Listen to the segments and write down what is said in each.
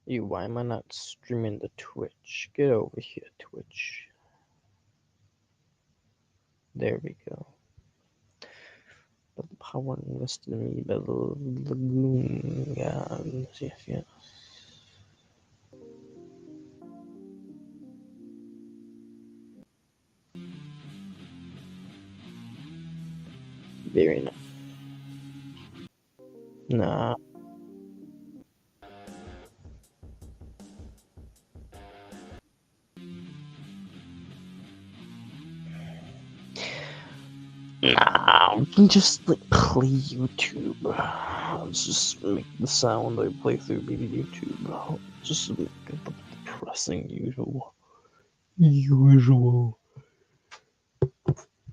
You, why am I not streaming the Twitch? Get over here, Twitch. There we go. The power invested in me by the lagoon gods. Yes, yes. Very nice. Nah. Nah, we can just like play YouTube. Let's just make the sound I play through be YouTube. Just make it the depressing usual. Usual.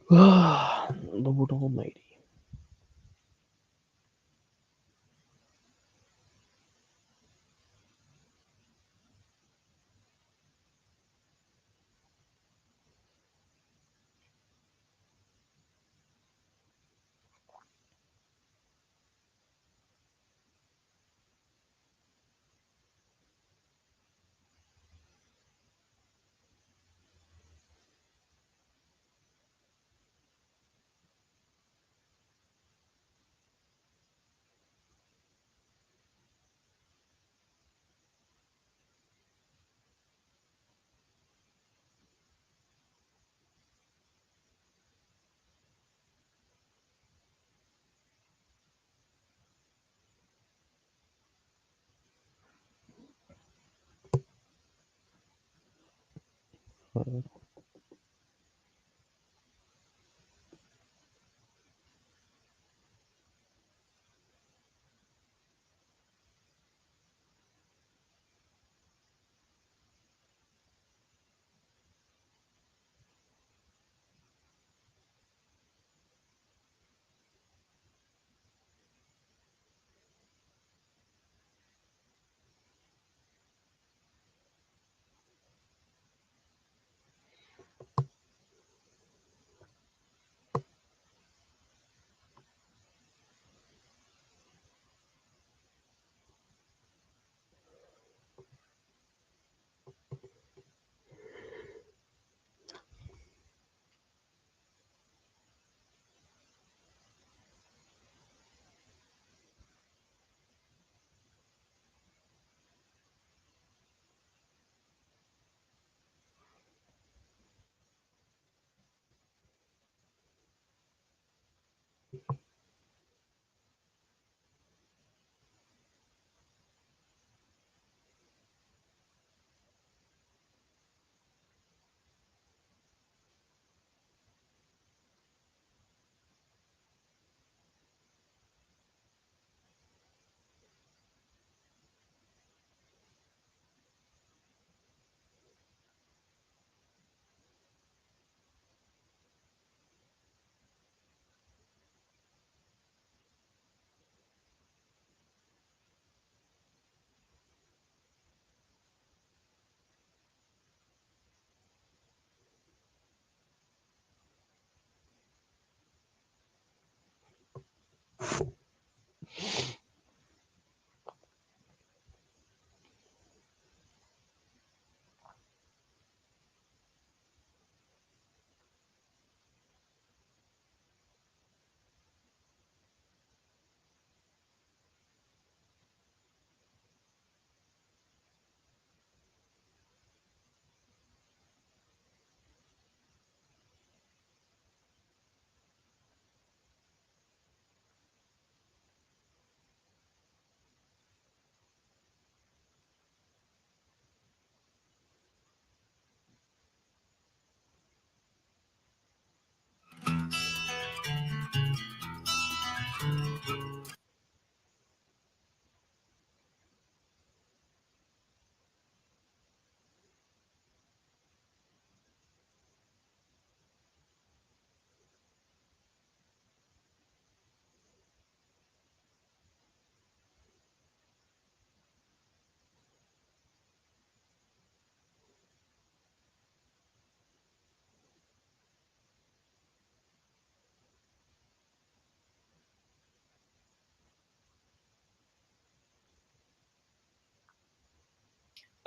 Lord Almighty.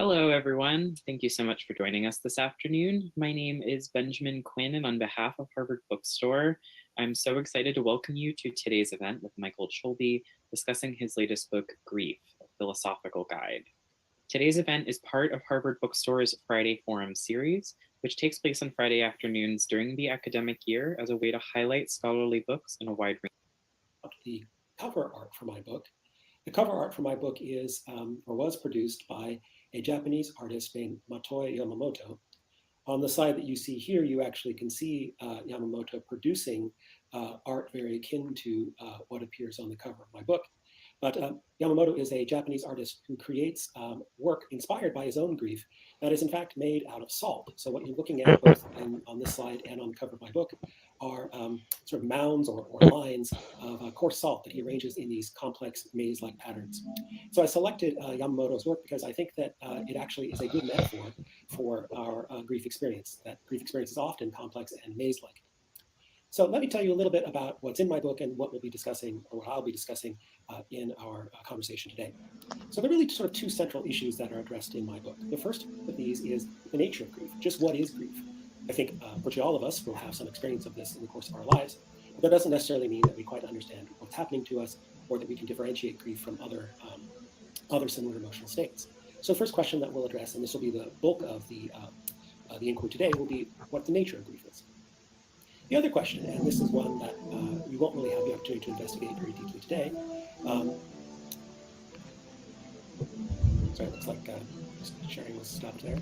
Hello, everyone. Thank you so much for joining us this afternoon. My name is Benjamin Quinn, and on behalf of Harvard Bookstore, I'm so excited to welcome you to today's event with Michael Cholby discussing his latest book, Grief, a Philosophical Guide. Today's event is part of Harvard Bookstore's Friday Forum series, which takes place on Friday afternoons during the academic year as a way to highlight scholarly books in a wide range. The cover art for my book. The cover art for my book is or was produced by a Japanese artist named Matoe Yamamoto. On the side that you see here, you actually can see Yamamoto producing art very akin to what appears on the cover of my book. But Yamamoto is a Japanese artist who creates work inspired by his own grief that is in fact made out of salt. So what you're looking at both on this slide and on the cover of my book are sort of mounds or lines of coarse salt that he arranges in these complex maze-like patterns. So I selected Yamamoto's work because I think that it actually is a good metaphor for our grief experience, that grief experience is often complex and maze-like. So let me tell you a little bit about what's in my book and what we'll be discussing, or what I'll be discussing in our conversation today. So there are really sort of two central issues that are addressed in my book. The first of these is the nature of grief. Just what is grief? I think virtually all of us will have some experience of this in the course of our lives, but that doesn't necessarily mean that we quite understand what's happening to us or that we can differentiate grief from other similar emotional states. So the first question that we'll address, and this will be the bulk of the inquiry today, will be what the nature of grief is. The other question, and this is one that we won't really have the opportunity to investigate very deeply today. Sorry, it looks like just sharing was stopped there.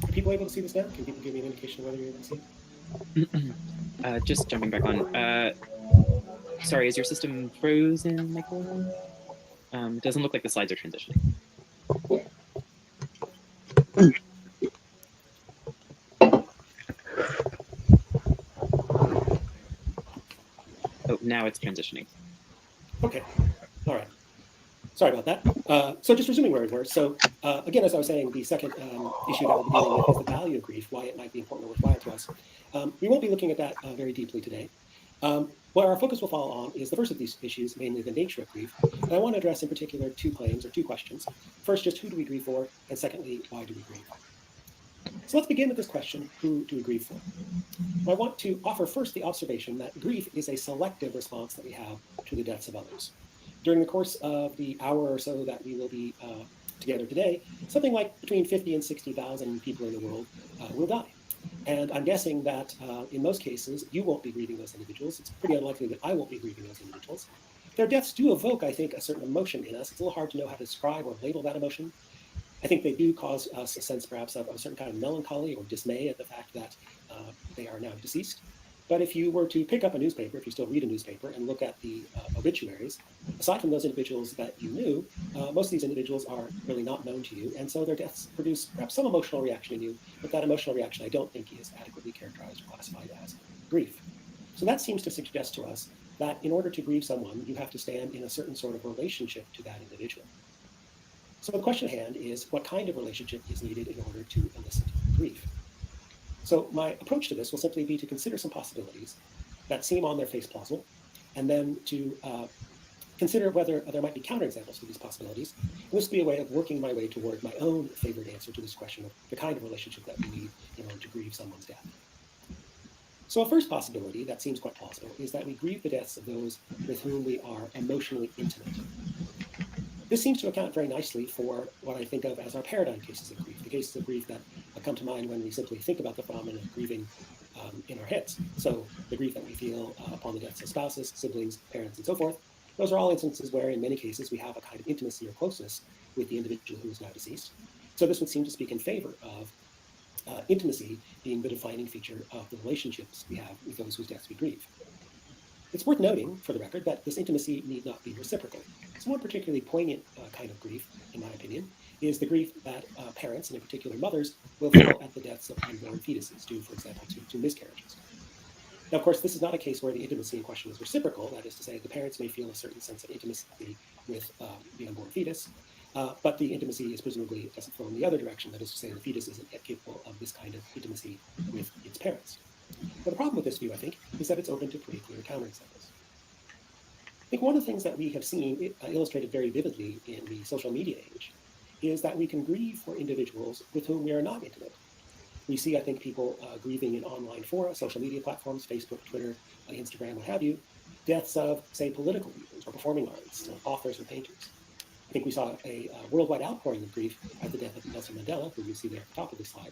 Are people able to see this now? Can people give me an indication of whether you're able to see it? Just jumping back on. Sorry, is your system frozen, Michael? It doesn't look like the slides are transitioning. Oh, now it's transitioning. Okay, all right. Sorry about that. So just resuming where we were. So again, as I was saying, the second issue that we'll be dealing with is the value of grief, why it might be important or worthwhile to us. We won't be looking at that very deeply today. What our focus will fall on is the first of these issues, mainly the nature of grief. And I want to address in particular two claims or two questions. First, just who do we grieve for? And secondly, why do we grieve? So let's begin with this question, who do we grieve for? I want to offer first the observation that grief is a selective response that we have to the deaths of others. During the course of the hour or so that we will be together today, something like between 50 and 60,000 people in the world will die. And I'm guessing that in most cases, you won't be grieving those individuals. It's pretty unlikely that I won't be grieving those individuals. Their deaths do evoke, I think, a certain emotion in us. It's a little hard to know how to describe or label that emotion. I think they do cause us a sense perhaps of a certain kind of melancholy or dismay at the fact that they are now deceased. But if you were to pick up a newspaper, if you still read a newspaper and look at the obituaries, aside from those individuals that you knew, most of these individuals are really not known to you. And so their deaths produce perhaps some emotional reaction in you, but that emotional reaction I don't think is adequately characterized or classified as grief. So that seems to suggest to us that in order to grieve someone, you have to stand in a certain sort of relationship to that individual. So the question at hand is, what kind of relationship is needed in order to elicit grief? So my approach to this will simply be to consider some possibilities that seem on their face plausible, and then to consider whether there might be counterexamples to these possibilities. And this will be a way of working my way toward my own favorite answer to this question of the kind of relationship that we need in order to grieve someone's death. So a first possibility that seems quite plausible is that we grieve the deaths of those with whom we are emotionally intimate. This seems to account very nicely for what I think of as our paradigm cases of grief, the cases of grief that come to mind when we simply think about the phenomenon of grieving in our heads. So the grief that we feel upon the deaths of spouses, siblings, parents, and so forth, those are all instances where in many cases we have a kind of intimacy or closeness with the individual who is now deceased. So this would seem to speak in favor of intimacy being the defining feature of the relationships we have with those whose deaths we grieve. It's worth noting, for the record, that this intimacy need not be reciprocal. So one particularly poignant kind of grief, in my opinion, is the grief that parents, and in particular mothers, will feel at the deaths of unborn fetuses, due, for example, to miscarriages. Now, of course, this is not a case where the intimacy in question is reciprocal. That is to say, the parents may feel a certain sense of intimacy with the unborn fetus, but the intimacy is presumably doesn't flow in the other direction. That is to say, the fetus isn't yet capable of this kind of intimacy with its parents. Now, the problem with this view, I think, is that it's open to pretty clear counterexamples. I think one of the things that we have seen illustrated very vividly in the social media age is that we can grieve for individuals with whom we are not intimate. We see, I think, people grieving in online fora, social media platforms, Facebook, Twitter, Instagram, what have you, deaths of, say, political leaders or performing artists, or authors or painters. I think we saw a worldwide outpouring of grief at the death of Nelson Mandela, who you see there at the top of the slide.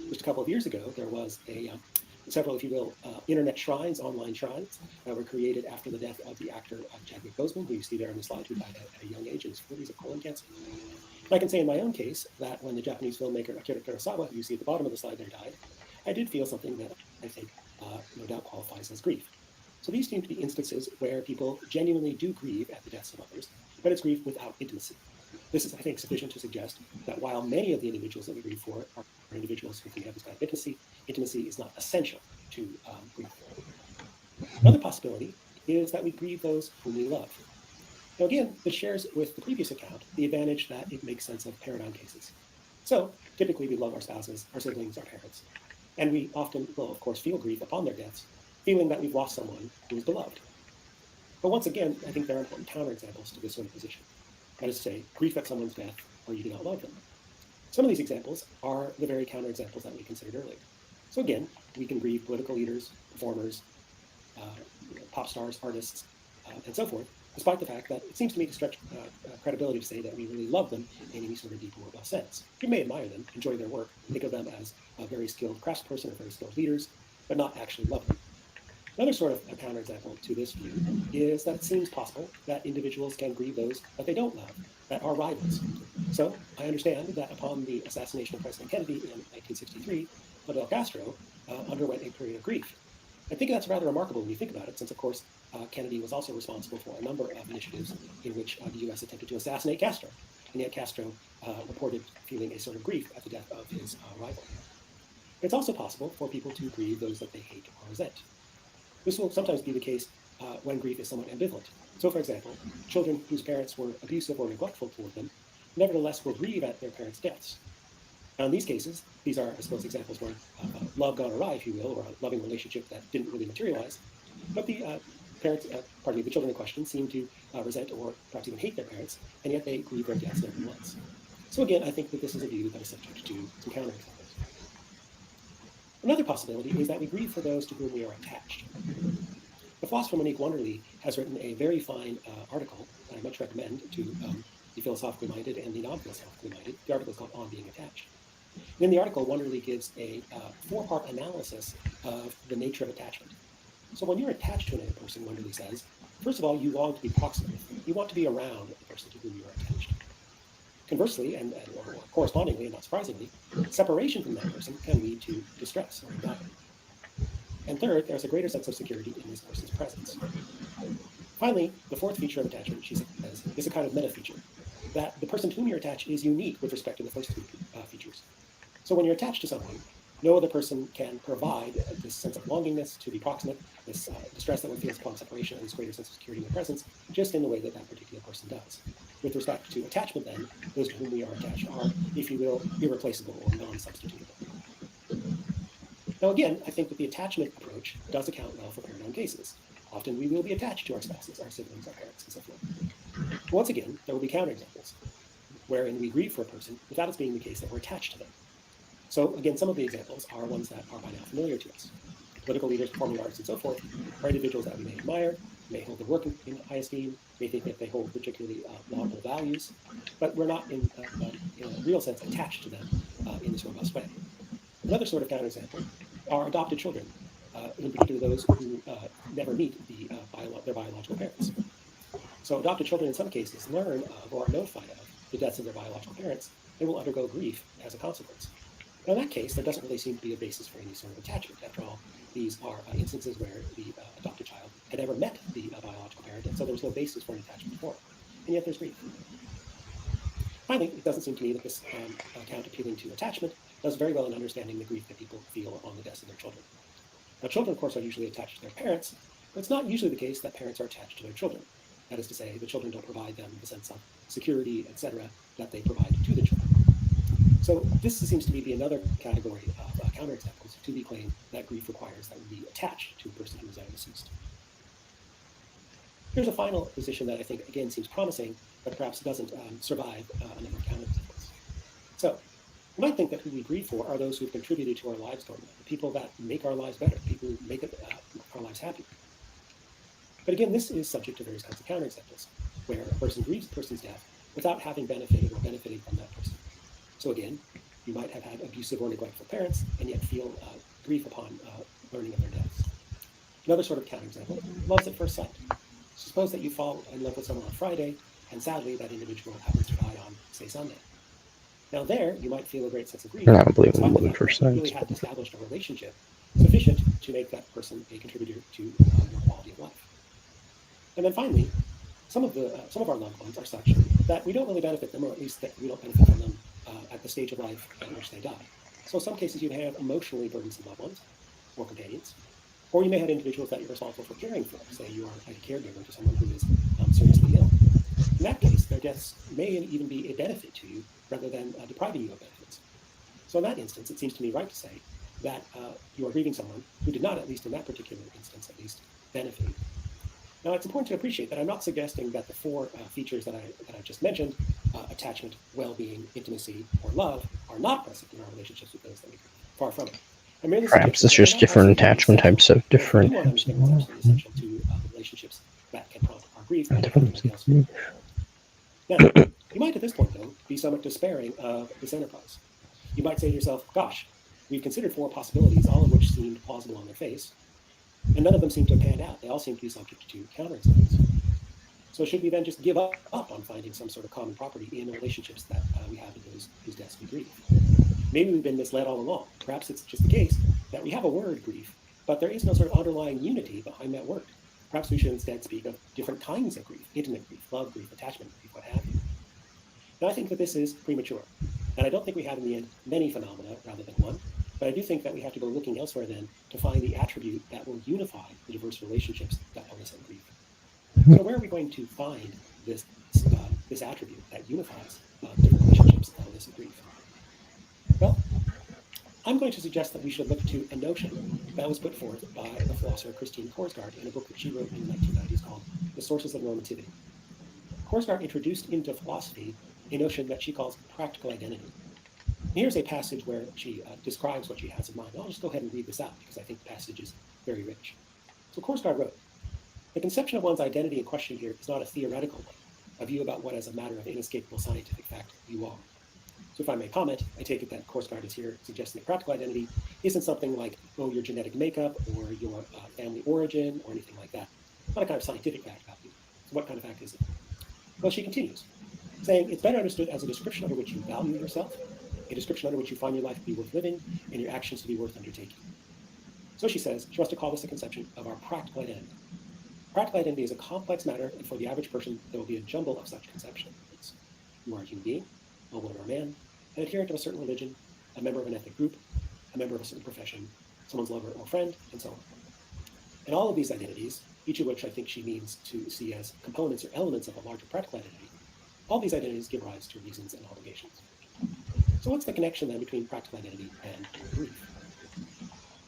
Just a couple of years ago, there was several, if you will, internet shrines, online shrines, that were created after the death of the actor Chadwick Boseman, who you see there on the slide, who died at a young age in his 40s of colon cancer. I can say in my own case that when the Japanese filmmaker Akira Kurosawa, who you see at the bottom of the slide there, died, I did feel something that I think no doubt qualifies as grief. So these seem to be instances where people genuinely do grieve at the deaths of others, but it's grief without intimacy. This is, I think, sufficient to suggest that while many of the individuals that we grieve for are individuals who can have this kind of intimacy is not essential to grief. Another possibility is that we grieve those whom we love. Now again, this shares with the previous account the advantage that it makes sense of paradigm cases. So typically we love our spouses, our siblings, our parents, and we often will, of course, feel grief upon their deaths, feeling that we've lost someone who is beloved. But once again, I think there are important counterexamples to this sort of position. That is to say, grief at someone's death where you do not love them. Some of these examples are the very counterexamples that we considered earlier. So again, we can grieve political leaders, performers, pop stars, artists, and so forth, despite the fact that it seems to me to stretch credibility to say that we really love them in any sort of deep or robust sense. We may admire them, enjoy their work, think of them as a very skilled craftsperson or very skilled leaders, but not actually love them. Another sort of a counterexample to this view is that it seems possible that individuals can grieve those that they don't love, that are rivals. So I understand that upon the assassination of President Kennedy in 1963, Fidel Castro underwent a period of grief. I think that's rather remarkable when you think about it, since, of course, Kennedy was also responsible for a number of initiatives in which the U.S. attempted to assassinate Castro, and yet Castro reported feeling a sort of grief at the death of his rival. It's also possible for people to grieve those that they hate or resent. This will sometimes be the case when grief is somewhat ambivalent. So, for example, children whose parents were abusive or neglectful toward them nevertheless will grieve at their parents' deaths. Now, in these cases, these are, I suppose, examples where love gone awry, if you will, or a loving relationship that didn't really materialize. But the the children in question seem to resent or perhaps even hate their parents, and yet they grieve their deaths nevertheless. So again, I think that this is a view that is subject to some counterexamples. Another possibility is that we grieve for those to whom we are attached. The philosopher Monique Wonderly has written a very fine article that I much recommend to the philosophically minded and the non-philosophically minded. The article is called On Being Attached. In the article, Wonderly gives a four-part analysis of the nature of attachment. So when you're attached to another person, Wonderly says, first of all, you long to be proximate. You want to be around the person to whom you are attached. Conversely, or correspondingly, and not surprisingly, separation from that person can lead to distress or anxiety. And third, there's a greater sense of security in this person's presence. Finally, the fourth feature of attachment, she says, is a kind of meta feature, that the person to whom you're attached is unique with respect to the first three features. So when you're attached to someone, no other person can provide this sense of longingness to be proximate, this distress that one feels upon separation, and this greater sense of security in the presence, just in the way that that particular person does. With respect to attachment, then, those to whom we are attached are, if you will, irreplaceable or non-substitutable. Now again, I think that the attachment approach does account well for paradigm cases. Often we will be attached to our spouses, our siblings, our parents, and so forth. Once again, there will be counterexamples, wherein we grieve for a person without it being the case that we're attached to them. So again, some of the examples are ones that are by now familiar to us. Political leaders, performing artists, and so forth are individuals that we may admire, may hold their work in high esteem, may think that they hold particularly laudable values, but we're not in a real sense attached to them in this robust way. Another sort of counterexample are adopted children, in particular those who never meet their biological parents. So adopted children in some cases learn of or are notified of the deaths of their biological parents. They will undergo grief as a consequence. Now, in that case, there doesn't really seem to be a basis for any sort of attachment. After all, these are instances where the adopted child had never met the biological parent, and so there was no basis for an attachment for it. And yet there's grief. Finally, it doesn't seem to me that this account appealing to attachment does very well in understanding the grief that people feel on the deaths of their children. Now, children, of course, are usually attached to their parents, but it's not usually the case that parents are attached to their children. That is to say, the children don't provide them the sense of security, etc., that they provide to the children. So this seems to me to be another category of counterexamples to the claim that grief requires that we be attached to a person who is now deceased. Here's a final position that I think, again, seems promising, but perhaps doesn't survive a number of counterexamples. So you might think that who we grieve for are those who have contributed to our lives going on, the people that make our lives better, people who make our lives happier. But again, this is subject to various kinds of counterexamples, where a person grieves a person's death without having benefited or benefiting from that person. So again, you might have had abusive or neglectful parents and yet feel grief upon learning of their deaths. Another sort of counterexample, loves at first sight. Suppose that you fall in love with someone on Friday, and sadly that individual happens to die on, say, Sunday. Now there, you might feel a great sense of grief. I don't believe in love at first sight. You really have established a relationship sufficient to make that person a contributor to your quality of life. And then finally, some of our loved ones are such that we don't really benefit them, or at least that we don't benefit from them at the stage of life at which they die. So in some cases, you have emotionally burdensome loved ones or companions, or you may have individuals that you're responsible for caring for. Say you are a caregiver to someone who is seriously ill. In that case, their deaths may even be a benefit to you rather than depriving you of benefits. So in that instance, it seems to me right to say that you are grieving someone who did not, at least in that particular instance, at least benefit you. Now, it's important to appreciate that I'm not suggesting that the four features that I just mentioned, attachment, well-being, intimacy, or love, are not present in our relationships with those that we grieve. Far from it. Perhaps it's just different attachment types of different types of love. Essential to the relationships that can prompt our grief. Now, you might at this point, though, be somewhat despairing of this enterprise. You might say to yourself, gosh, we've considered four possibilities, all of which seemed plausible on their face, and none of them seem to have panned out. They all seem to be subject to counterexamples. So should we then just give up on finding some sort of common property in the relationships that we have in those whose deaths we grieve? Maybe we've been misled all along. Perhaps it's just the case that we have a word, grief, but there is no sort of underlying unity behind that word. Perhaps we should instead speak of different kinds of grief: intimate grief, love grief, attachment grief, what have you. Now, I think that this is premature, and I don't think we have in the end many phenomena rather than one, but I do think that we have to go looking elsewhere then to find the attribute that will unify the diverse relationships that elicit grief. So where are we going to find this attribute that unifies different relationships that elicit grief? Well, I'm going to suggest that we should look to a notion that was put forth by the philosopher Christine Korsgaard in a book that she wrote in the 1990s called The Sources of Normativity. Korsgaard introduced into philosophy a notion that she calls practical identity. And here's a passage where she describes what she has in mind. I'll just go ahead and read this out because I think the passage is very rich. So Korsgaard wrote, "The conception of one's identity in question here is not a theoretical one, a view about what as a matter of inescapable scientific fact you are." So if I may comment, I take it that Korsgaard is here suggesting that practical identity isn't something like, oh, your genetic makeup or your family origin or anything like that. It's not a kind of scientific fact about you. So what kind of fact is it? Well, she continues, saying it's better understood as a description under which you value yourself, a description under which you find your life to be worth living and your actions to be worth undertaking. So she says she wants to call this a conception of our practical identity. Practical identity is a complex matter, and for the average person, there will be a jumble of such conceptions. You are a human being, a woman or a man, an adherent of a certain religion, a member of an ethnic group, a member of a certain profession, someone's lover or friend, and so on. And all of these identities, each of which I think she means to see as components or elements of a larger practical identity, all these identities give rise to reasons and obligations. So what's the connection then between practical identity and grief?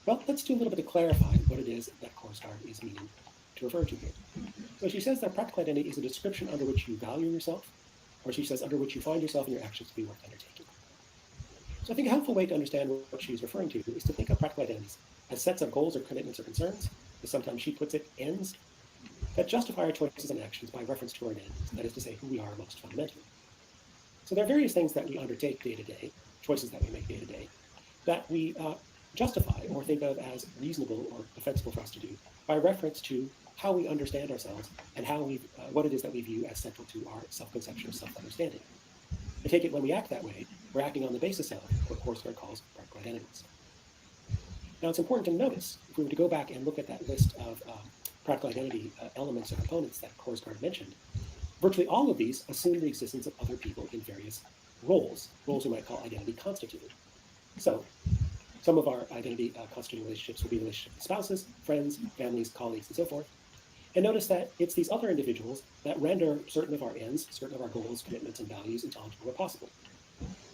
Well, let's do a little bit of clarifying what it is that Korsgaard is meaning to refer to here. So she says that practical identity is a description under which you value yourself, or she says under which you find yourself and your actions to be worth undertaking. So I think a helpful way to understand what she's referring to is to think of practical identities as sets of goals or commitments or concerns, as sometimes she puts it, ends, that justify our choices and actions by reference to our ends, that is to say, who we are most fundamentally. So there are various things that we undertake day to day, choices that we make day to day, that we justify or think of as reasonable or defensible for us to do by reference to how we understand ourselves and how what it is that we view as central to our self-conception or self-understanding. I take it when we act that way, we're acting on the basis of what Korsgaard calls practical identities. Now, it's important to notice, if we were to go back and look at that list of practical identity elements or components that Korsgaard mentioned, virtually all of these assume the existence of other people in various roles we might call identity constituted. So, Some of our identity constituting relationships will be relationships with spouses, friends, families, colleagues, and so forth. And notice that it's these other individuals that render certain of our ends, certain of our goals, commitments, and values intelligible or possible.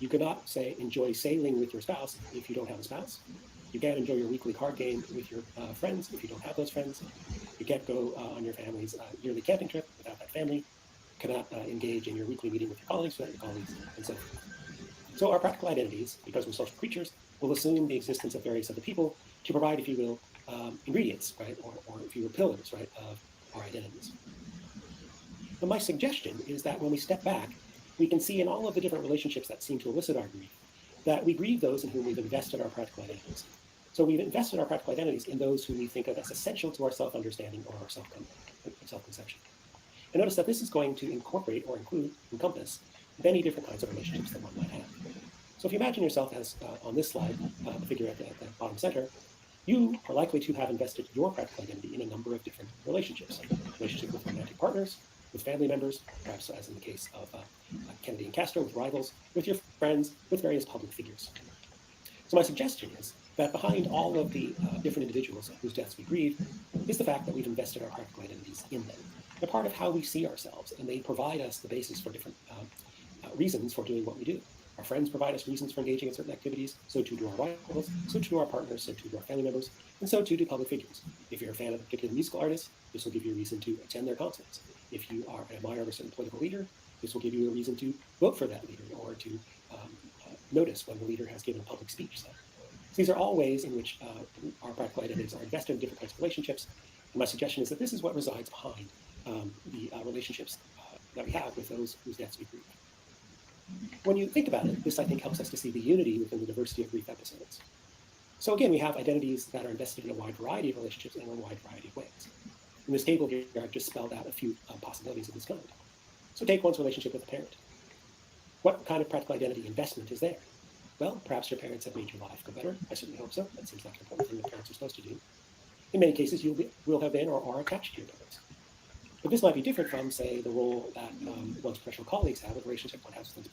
You cannot, say, enjoy sailing with your spouse if you don't have a spouse. You can't enjoy your weekly card game with your friends if you don't have those friends. You can't go on your family's yearly camping trip without that family. You cannot engage in your weekly meeting with your colleagues without your colleagues, and so forth. So our practical identities, because we're social creatures, will assume the existence of various other people to provide, if you will, ingredients, right, or if you will, pillars, right, of our identities. But my suggestion is that when we step back, we can see in all of the different relationships that seem to elicit our grief, that we grieve those in whom we've invested our practical identities. So we've invested our practical identities in those who we think of as essential to our self-understanding or our self-conception. And notice that this is going to incorporate or encompass many different kinds of relationships that one might have. So if you imagine yourself as, on this slide, the figure at the bottom center, you are likely to have invested your practical identity in a number of different relationships. Relationships with romantic partners, with family members, perhaps as in the case of Kennedy and Castro, with rivals, with your friends, with various public figures. So my suggestion is that behind all of the different individuals whose deaths we grieve is the fact that we've invested our practical identities in them. They're part of how we see ourselves, and they provide us the basis for different reasons for doing what we do. Our friends provide us reasons for engaging in certain activities, so too do our rivals, so too do our partners, so too do our family members, and so too do public figures. If you're a fan of a particular musical artist, this will give you a reason to attend their concerts. If you are an admirer of a certain political leader, this will give you a reason to vote for that leader or to notice when the leader has given a public speech. So these are all ways in which our practical identities are invested in different kinds of relationships. And my suggestion is that this is what resides behind the relationships that we have with those whose deaths we grieve. When you think about it, this, I think, helps us to see the unity within the diversity of grief episodes. So again, we have identities that are invested in a wide variety of relationships and in a wide variety of ways. In this table here, I've just spelled out a few possibilities of this kind. So take one's relationship with a parent. What kind of practical identity investment is there? Well, perhaps your parents have made your life go better. I certainly hope so. That seems like an important thing that parents are supposed to do. In many cases, you will have been or are attached to your parents. But this might be different from, say, the role that one's professional colleagues have, the relationship one has with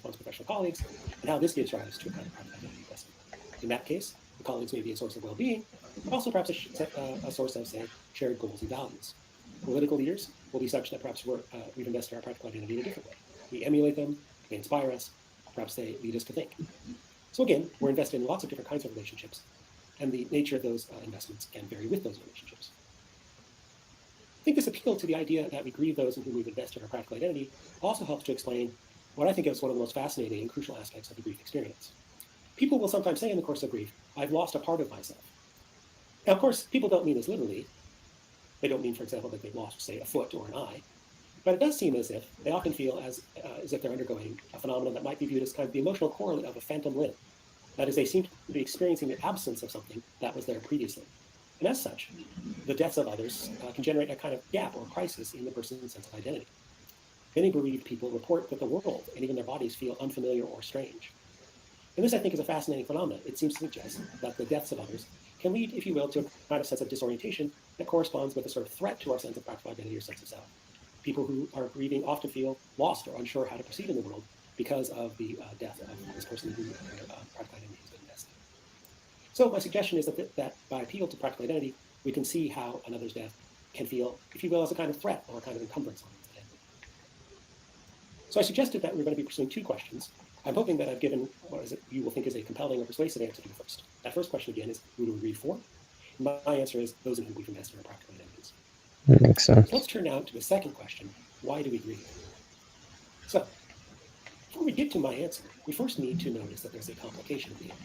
one's professional colleagues, and how this gives rise to a kind of practical identity investment. In that case, the colleagues may be a source of well-being, but also perhaps a source of, say, shared goals and values. Political leaders will be such that perhaps we've invested our practical identity in a different way. We emulate them, they inspire us, perhaps they lead us to think. So again, we're invested in lots of different kinds of relationships, and the nature of those investments can vary with those relationships. I think this appeal to the idea that we grieve those in whom we've invested our practical identity also helps to explain what I think is one of the most fascinating and crucial aspects of the grief experience. People will sometimes say in the course of grief, I've lost a part of myself. Now, of course, people don't mean this literally. They don't mean, for example, that they've lost, say, a foot or an eye. But it does seem as if they often feel as if they're undergoing a phenomenon that might be viewed as kind of the emotional correlate of a phantom limb. That is, they seem to be experiencing the absence of something that was there previously. And as such, the deaths of others can generate a kind of gap or crisis in the person's sense of identity. Many bereaved people report that the world and even their bodies feel unfamiliar or strange. And this, I think, is a fascinating phenomenon. It seems to suggest that the deaths of others can lead, if you will, to a kind of sense of disorientation that corresponds with a sort of threat to our sense of practical identity or sense of self. People who are grieving often feel lost or unsure how to proceed in the world because of the death of this person who practical identity has been invested. So my suggestion is that by appeal to practical identity, we can see how another's death can feel, if you will, as a kind of threat or a kind of encumbrance on one's identity. So I suggested that we're going to be pursuing two questions. I'm hoping that I've given what you will think is a compelling or persuasive answer to the first. That first question, again, is who do we grieve for? My answer is those in whom we've invested our practical identities. That makes sense. So let's turn now to the second question, why do we grieve? So before we get to my answer, we first need to notice that there's a complication at the end.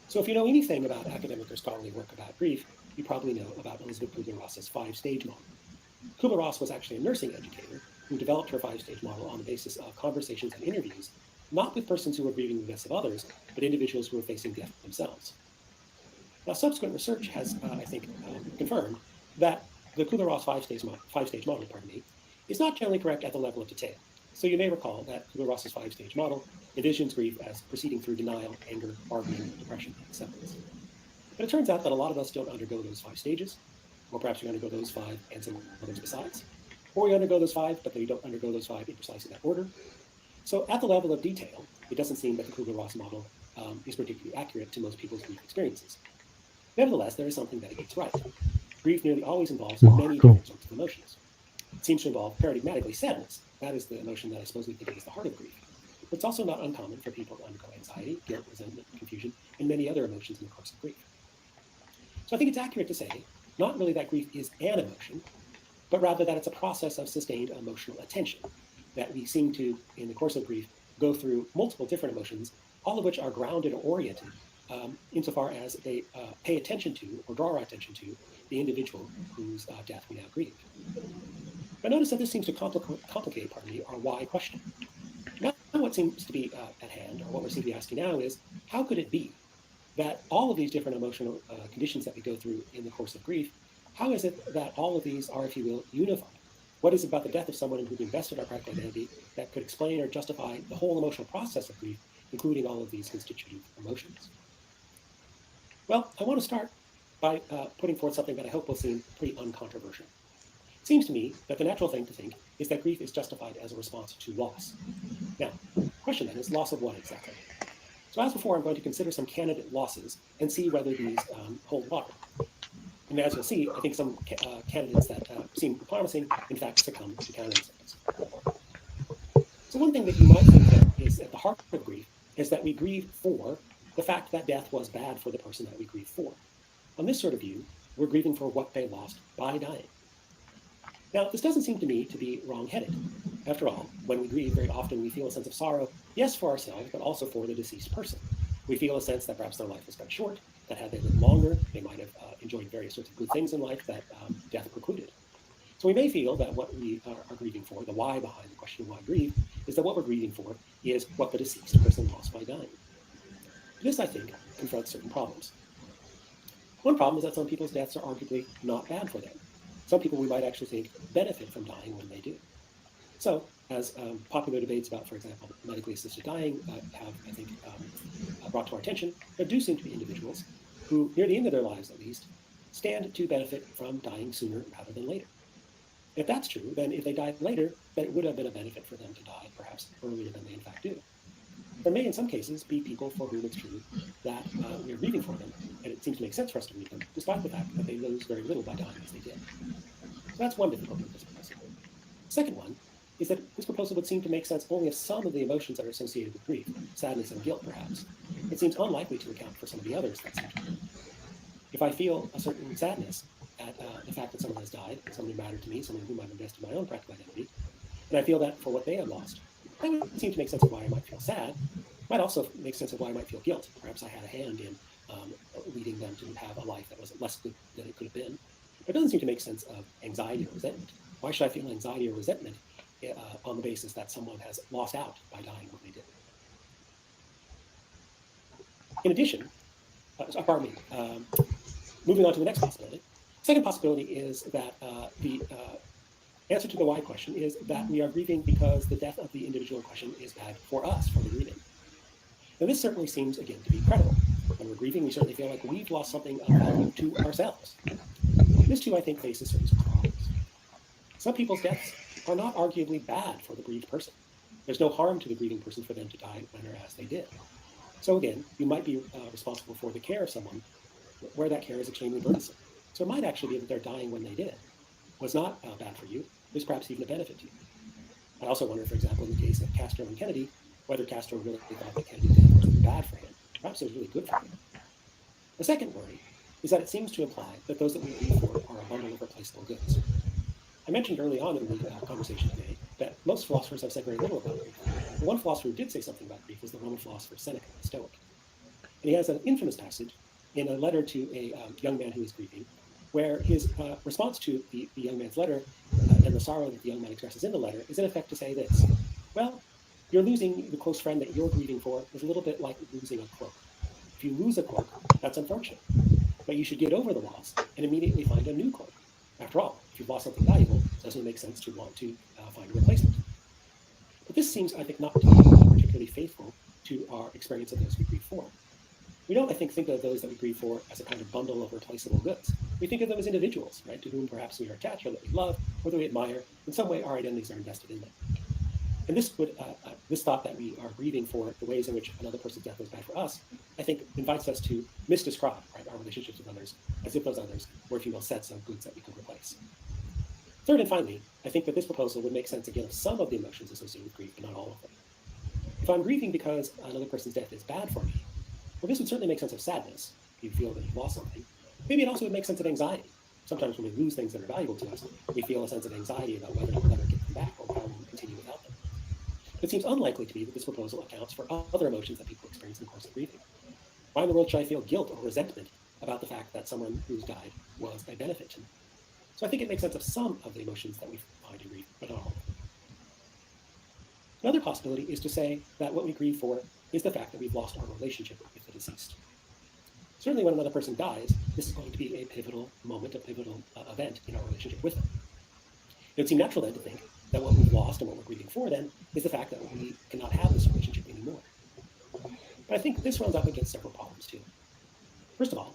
So if you know anything about academic or scholarly work about grief, you probably know about Elizabeth Kubler-Ross's 5-stage model. Kubler-Ross was actually a nursing educator who developed her 5-stage model on the basis of conversations and interviews, not with persons who were grieving the deaths of others, but individuals who were facing death themselves. Now, subsequent research has, I think, confirmed that the Kubler-Ross 5-stage model, is not generally correct at the level of detail. So you may recall that Kubler-Ross's 5-stage model envisions grief as proceeding through denial, anger, bargaining, depression, and acceptance. But it turns out that a lot of us don't undergo those 5 stages, or perhaps we undergo those 5 and some others besides. Or we undergo those 5, but we don't undergo those 5 in precisely that order. So at the level of detail, it doesn't seem that the Kubler-Ross model is particularly accurate to most people's grief experiences. Nevertheless, there is something that it gets right. Grief nearly always involves many different sorts of emotions. It seems to involve paradigmatically sadness. That is the emotion that I suppose we think of as the heart of grief. But it's also not uncommon for people to undergo anxiety, guilt, resentment, confusion, and many other emotions in the course of grief. So I think it's accurate to say, not really that grief is an emotion, but rather that it's a process of sustained emotional attention, that we seem to, in the course of grief, go through multiple different emotions, all of which are grounded or oriented insofar as they pay attention to or draw our attention to the individual whose death we now grieve. But notice that this seems to complicate our why question. Now, what seems to be at hand, or what we seem to be asking now, is how could it be that all of these different emotional conditions that we go through in the course of grief, how is it that all of these are, if you will, unified? What is it about the death of someone in whom we invested our practical identity that could explain or justify the whole emotional process of grief, including all of these constitutive emotions? Well, I want to start by putting forth something that I hope will seem pretty uncontroversial. It seems to me that the natural thing to think is that grief is justified as a response to loss. Now, the question then is loss of what exactly? So as before, I'm going to consider some candidate losses and see whether these hold water. And as you'll see, I think some candidates that seem promising, in fact, succumb to counterinstincts. So one thing that you might think that is at the heart of grief is that we grieve for the fact that death was bad for the person that we grieve for. On this sort of view, we're grieving for what they lost by dying. Now, this doesn't seem to me to be wrong-headed. After all, when we grieve, very often we feel a sense of sorrow, yes, for ourselves, but also for the deceased person. We feel a sense that perhaps their life was cut short, that had they lived longer, they might have enjoyed various sorts of good things in life that death precluded. So we may feel that what we are grieving for, the why behind the question of why grieve, is that what we're grieving for is what the deceased person lost by dying. This, I think, confronts certain problems. One problem is that some people's deaths are arguably not bad for them. Some people we might actually think benefit from dying when they do. So, as popular debates about, for example, medically assisted dying have, I think, brought to our attention, there do seem to be individuals who, near the end of their lives at least, stand to benefit from dying sooner rather than later. If that's true, then if they died later, then it would have been a benefit for them to die, perhaps earlier than they in fact do. There may, in some cases, be people for whom it's true that we are grieving for them, and it seems to make sense for us to grieve them, despite the fact that they lose very little by dying as they did. So that's one difficulty with this proposal. The second one is that this proposal would seem to make sense only if some of the emotions that are associated with grief, sadness and guilt perhaps, it seems unlikely to account for some of the others that seem to. If I feel a certain sadness at the fact that someone has died, someone who mattered to me, someone whom I've invested my own practical identity, and I feel that for what they have lost, that would seem to make sense of why I might feel sad. It might also make sense of why I might feel guilt. Perhaps I had a hand in leading them to have a life that was less good than it could have been. But it doesn't seem to make sense of anxiety or resentment. Why should I feel anxiety or resentment on the basis that someone has lost out by dying when they did? In addition, moving on to the next possibility. The second possibility is that the answer to the why question is that we are grieving because the death of the individual in question is bad for us, for the grieving. Now this certainly seems, again, to be credible. When we're grieving, we certainly feel like we've lost something of value to ourselves. This too, I think, faces certain problems. Some people's deaths are not arguably bad for the grieved person. There's no harm to the grieving person for them to die when or as they did. So again, you might be responsible for the care of someone where that care is extremely burdensome. So it might actually be that their dying when they did was not bad for you. It was perhaps even a benefit to you. I also wonder, for example, in the case of Castro and Kennedy, whether Castro really thought that Kennedy's death was bad for him. Perhaps it was really good for him. The second worry is that it seems to imply that those that we grieve for are a bundle of replaceable goods. I mentioned early on in the conversation today that most philosophers have said very little about grief. The one philosopher who did say something about grief was the Roman philosopher Seneca, the Stoic. And he has an infamous passage in a letter to a young man who is grieving, where his response to the young man's letter and the sorrow that the young man expresses in the letter is in effect to say this: well, you're losing the close friend that you're grieving for is a little bit like losing a cloak. If you lose a cloak, that's unfortunate. But you should get over the loss and immediately find a new cloak. After all, if you've lost something valuable, it doesn't make sense to want to find a replacement. But this seems, I think, not to be particularly faithful to our experience of those we grieve for. We don't, I think of those that we grieve for as a kind of bundle of replaceable goods. We think of them as individuals, right, to whom perhaps we are attached or that we love or that we admire. In some way, our identities are invested in them. And this would this thought that we are grieving for the ways in which another person's death was bad for us, I think invites us to misdescribe, right, our relationships with others as if those others were, if you will, sets of goods that we could replace. Third and finally, I think that this proposal would make sense again of some of the emotions associated with grief, but not all of them. If I'm grieving because another person's death is bad for me, well, this would certainly make sense of sadness. If you feel that you've lost something, maybe it also would make sense of anxiety. Sometimes when we lose things that are valuable to us, we feel a sense of anxiety about whether we'll ever get them back or how we'll continue without them. It seems unlikely to me that this proposal accounts for other emotions that people experience in the course of grieving. Why in the world should I feel guilt or resentment about the fact that someone who's died was a benefit to me? So I think it makes sense of some of the emotions that we find in grief, but not all. Another possibility is to say that what we grieve for is the fact that we've lost our relationship with the deceased. Certainly when another person dies, this is going to be a pivotal moment, a pivotal event in our relationship with them. It would seem natural then to think that what we've lost and what we're grieving for then is the fact that we cannot have this relationship anymore. But I think this runs up against several problems too. First of all,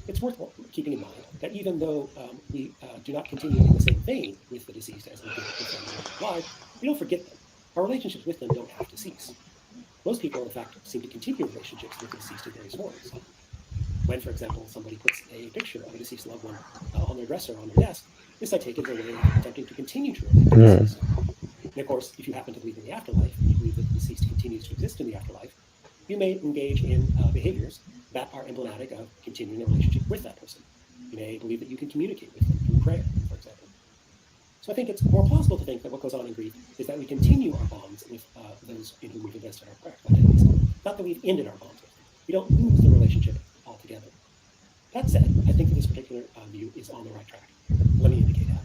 it's worth keeping in mind that even though we do not continue in the same vein with the deceased as we did with them alive, we don't forget them. Our relationships with them don't have to cease. Most people, in fact, seem to continue relationships with the deceased in various forms. When, for example, somebody puts a picture of a deceased loved one on their dresser or on their desk, this I take as a way of attempting to continue to relate to the deceased. And of course, if you happen to believe in the afterlife, and you believe that the deceased continues to exist in the afterlife, you may engage in behaviors that are emblematic of continuing a relationship with that person. You may believe that you can communicate with them through prayer, for example. So I think it's more plausible to think that what goes on in grief is that we continue our bonds with those in whom we've invested our practical identities, not that we've ended our bonds with them. We don't lose the relationship altogether. That said, I think that this particular view is on the right track. Let me indicate how.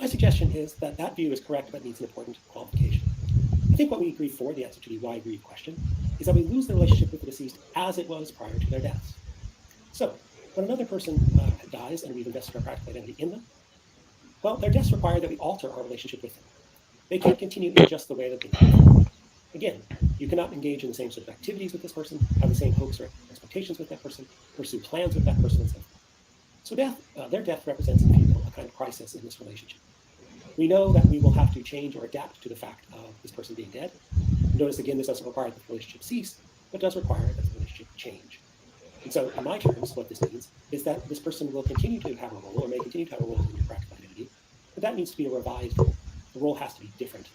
My suggestion is that that view is correct, but needs an important qualification. I think what we grieve for, the answer to the why grieve question, is that we lose the relationship with the deceased as it was prior to their deaths. So, when another person dies and we've invested our practical identity in them, well, their deaths require that we alter our relationship with them. They can't continue in just the way that they did. Again, you cannot engage in the same sort of activities with this person, have the same hopes or expectations with that person, pursue plans with that person, and so forth. So their death represents, if you will, a kind of crisis in this relationship. We know that we will have to change or adapt to the fact of this person being dead. Notice again, this doesn't require that the relationship cease, but does require that the relationship change. And so in my terms, what this means is that this person will continue to have a role, or may continue to have a role in your practical identity, but that needs to be a revised role. The role has to be different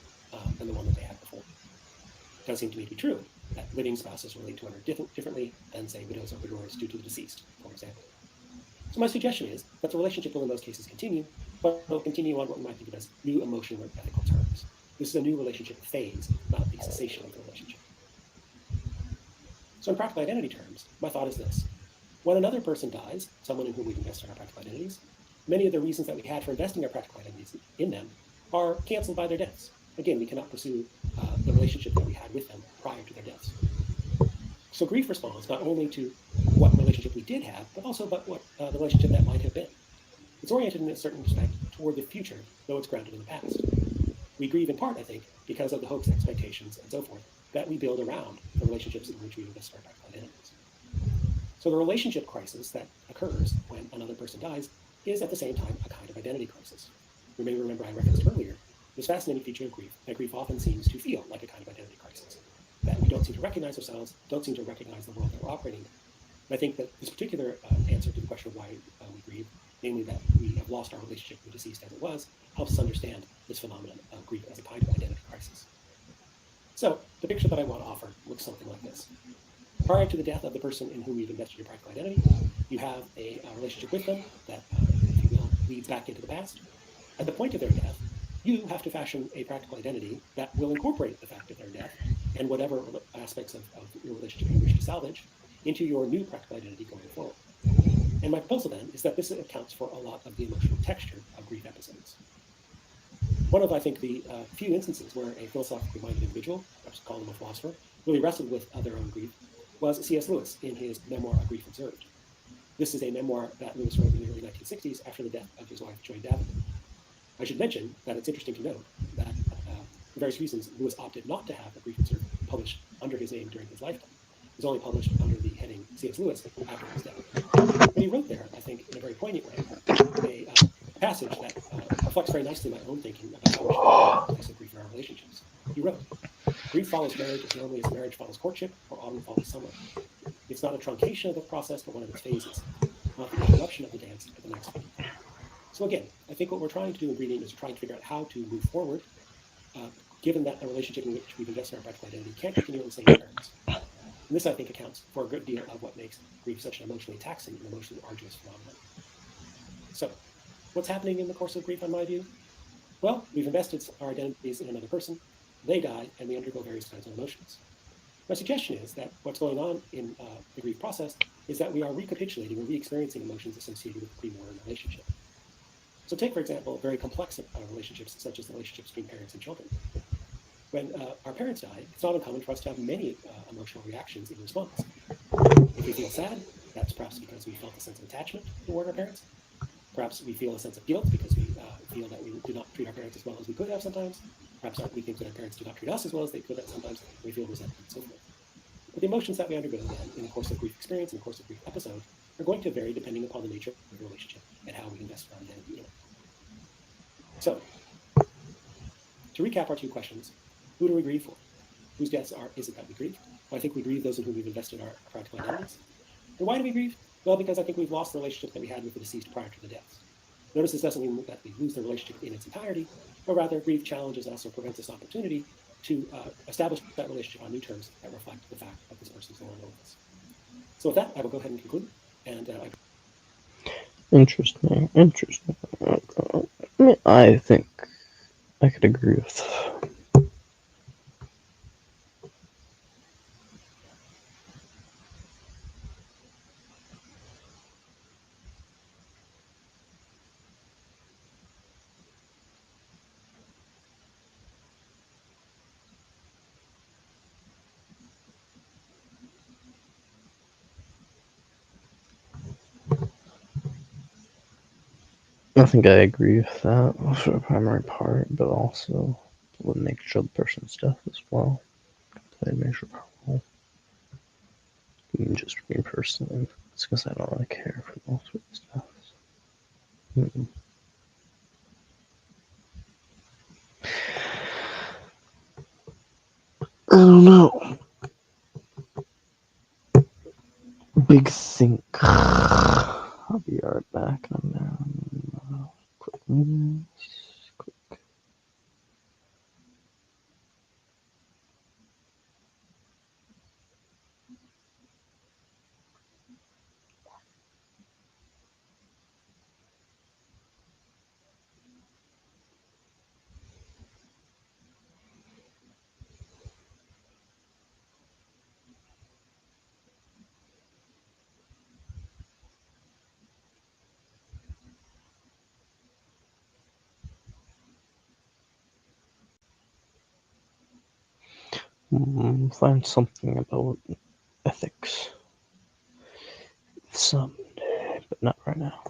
than the one that they had before. It does seem to me to be true that living spouses relate to one another differently than, say, widows or widowers due to the deceased, for example. So my suggestion is that the relationship will in most cases continue, but it'll continue on what we might think of as new emotional or ethical terms. This is a new relationship phase, not the cessation of the relationship. So in practical identity terms, my thought is this. When another person dies, someone in whom we've invested our practical identities, many of the reasons that we had for investing our practical identities in them are canceled by their deaths. Again, we cannot pursue the relationship that we had with them prior to their deaths. So grief responds not only to what relationship we did have, but also about what the relationship that might have been. It's oriented in a certain respect toward the future, though it's grounded in the past. We grieve in part, I think, because of the hopes, expectations, and so forth that we build around the relationships in which we invest our practical identities. So the relationship crisis that occurs when another person dies is at the same time a kind of identity crisis. You may remember I referenced earlier this fascinating feature of grief, that grief often seems to feel like a kind of identity crisis, that we don't seem to recognize ourselves, don't seem to recognize the world that we're operating in. And I think that this particular answer to the question of why we grieve, namely that we have lost our relationship with the deceased as it was, helps us understand this phenomenon of grief as a kind of identity crisis. So the picture that I want to offer looks something like this. Prior to the death of the person in whom you've invested your practical identity, you have a relationship with them that, if you will, leads back into the past. At the point of their death, you have to fashion a practical identity that will incorporate the fact of their death and whatever aspects of your relationship you wish to salvage into your new practical identity going forward. And my proposal then is that this accounts for a lot of the emotional texture of grief episodes. One of, I think, the few instances where a philosophically minded individual, perhaps call him a philosopher, really wrestled with their own grief was C.S. Lewis in his memoir, A Grief Observed. This is a memoir that Lewis wrote in the early 1960s after the death of his wife, Joy Davenport. I should mention that it's interesting to note that for various reasons, Lewis opted not to have A Grief Observed published under his name during his lifetime. It was only published under the heading C.S. Lewis after his death. But he wrote there, I think, in a very poignant way, a passage that reflects very nicely my own thinking about how we should face grief in our relationships. He wrote, "Grief follows marriage as normally as marriage follows courtship or autumn follows summer. It's not a truncation of the process, but one of its phases, not the interruption of the dance at the next phase." So again, I think what we're trying to do in Breeding is trying to figure out how to move forward, given that a relationship in which we've invested our practical identity can't continue on the same terms. And this, I think, accounts for a good deal of what makes grief such an emotionally taxing and emotionally arduous phenomenon. So, what's happening in the course of grief, in my view? Well, we've invested our identities in another person, they die, and we undergo various kinds of emotions. My suggestion is that what's going on in the grief process is that we are recapitulating or re-experiencing emotions associated with the pre-mortem relationship. So take, for example, very complex relationships, such as the relationships between parents and children. When our parents die, it's not uncommon for us to have many emotional reactions in response. If we feel sad, that's perhaps because we felt a sense of attachment toward our parents. Perhaps we feel a sense of guilt because we feel that we do not treat our parents as well as we could have sometimes. Perhaps we think that our parents do not treat us as well as they could have sometimes. We feel resentment and so forth. But the emotions that we undergo then in the course of grief experience, in the course of grief episode, are going to vary depending upon the nature of the relationship and how we invest our identity in it. So, to recap our two questions, who do we grieve for? Whose deaths is it that we grieve? Well, I think we grieve those in whom we've invested our practical identities. And why do we grieve? Well, because I think we've lost the relationship that we had with the deceased prior to the deaths. Notice this doesn't mean that we lose the relationship in its entirety, but rather grief challenges us or prevents us opportunity to establish that relationship on new terms that reflect the fact that this person is no longer with us. So with that, I will go ahead and conclude. And Interesting. I think I could agree with. I think I agree with that for the primary part, but also the nature of the person's death as well. Play a major role. Even just me personally, it's because I don't really care for most of this stuff. I don't know. Big think. I'll be right back. Quick minutes. Quick. Find something about ethics someday, but not right now.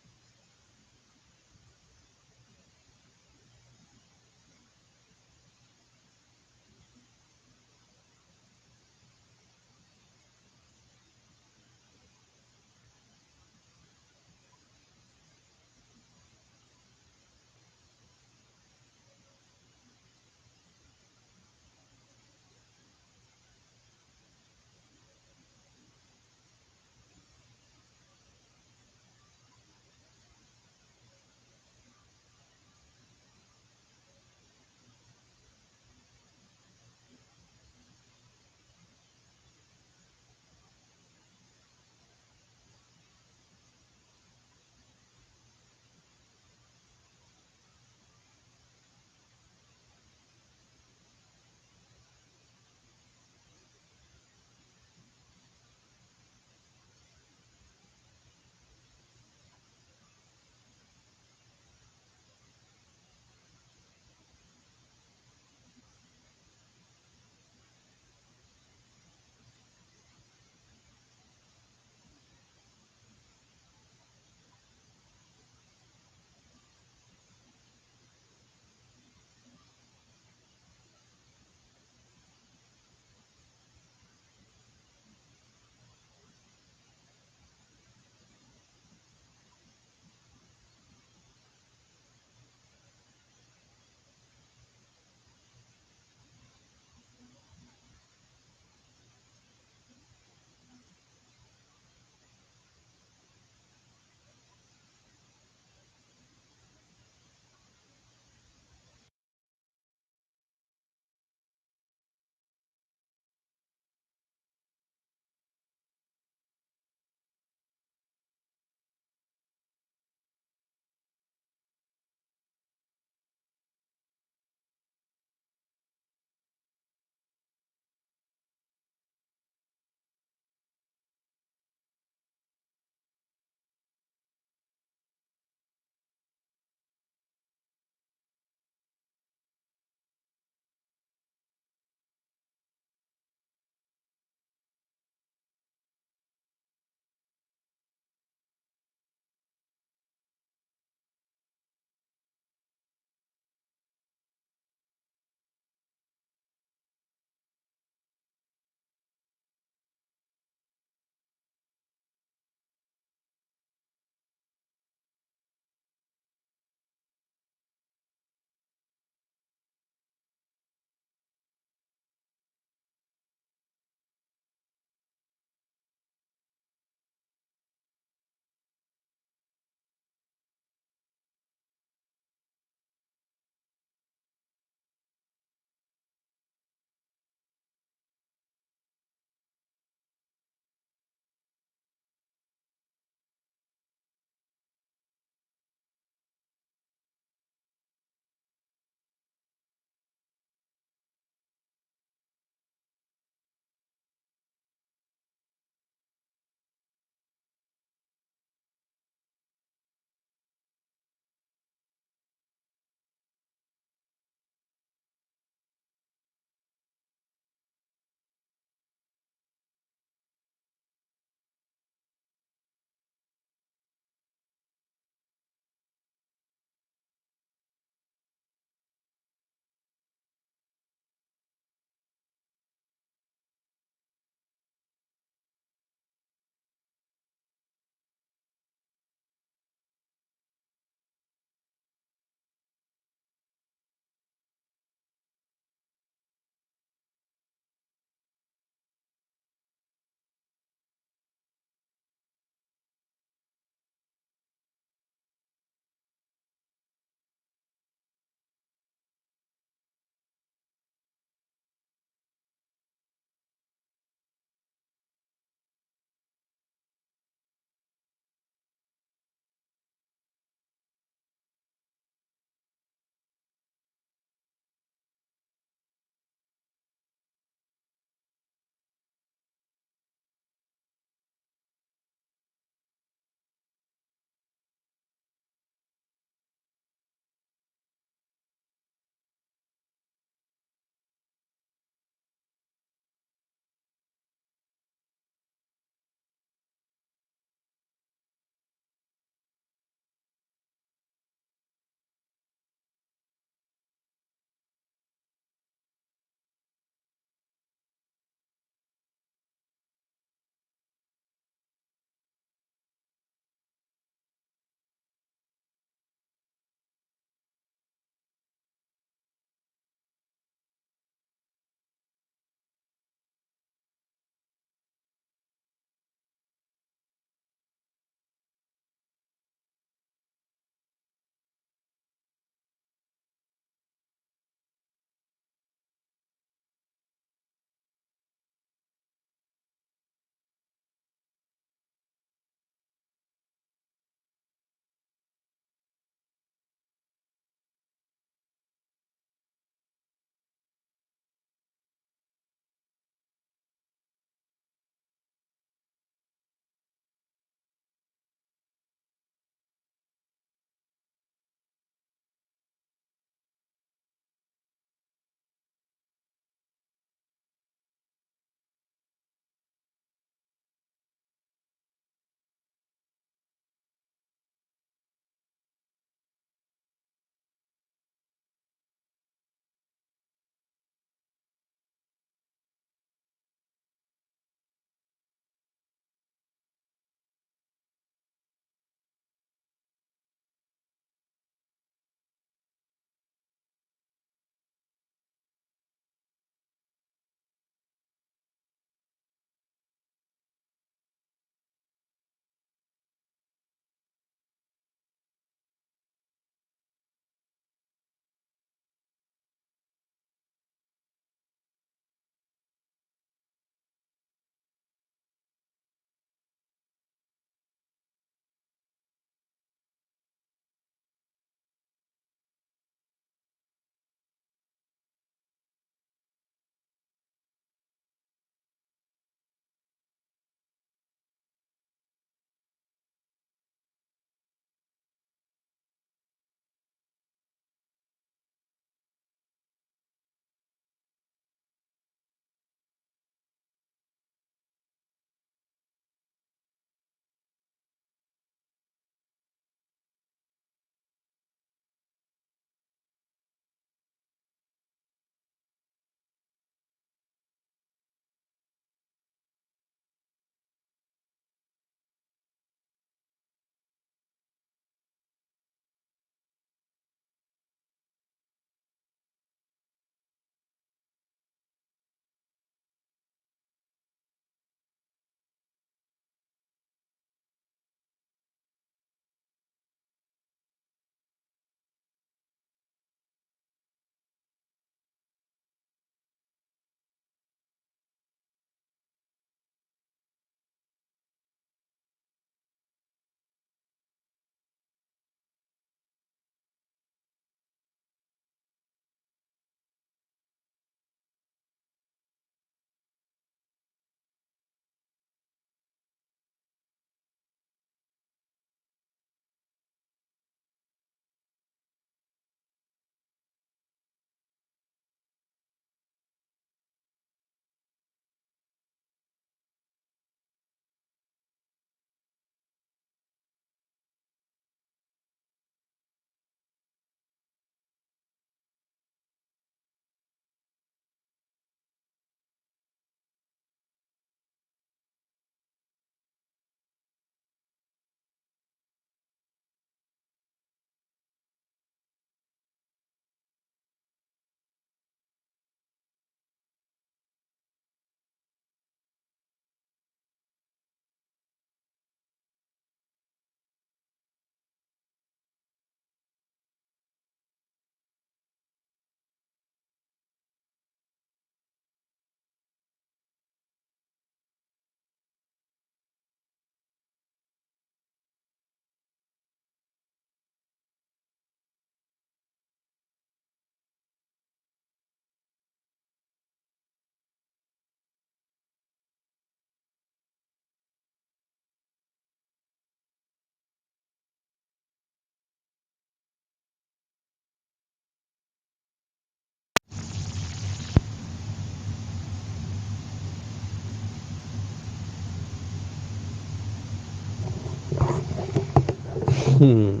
Hmm.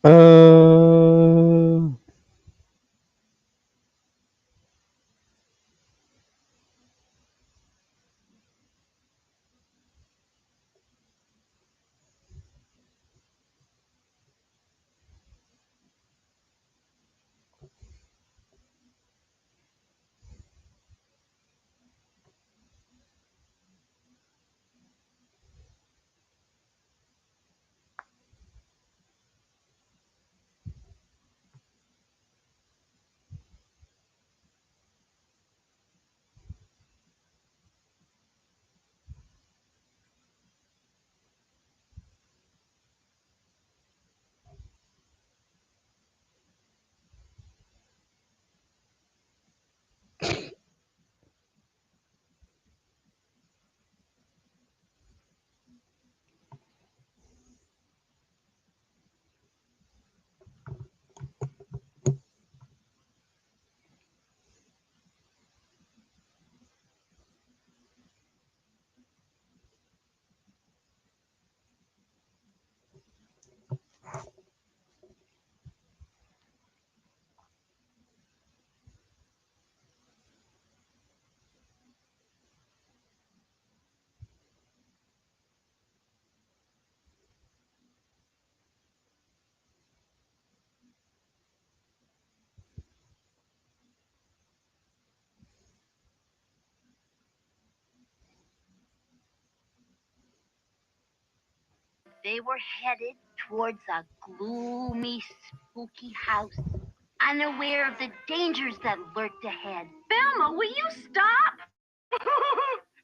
Uh, They were headed towards a gloomy, spooky house, unaware of the dangers that lurked ahead. Velma, will you stop?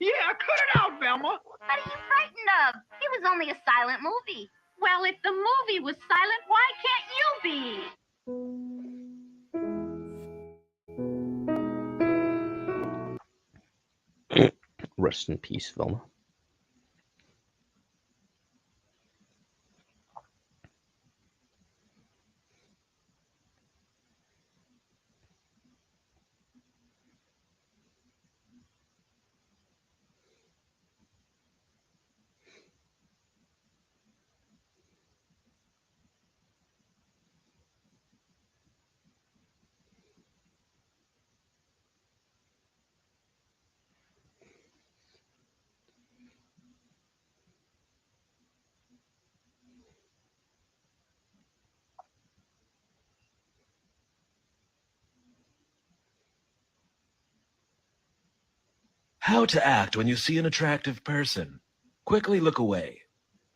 Yeah, cut it out, Velma. What are you frightened of? It was only a silent movie. Well, if the movie was silent, why can't you be? rest in peace, Velma. How to act when you see an attractive person. Quickly look away.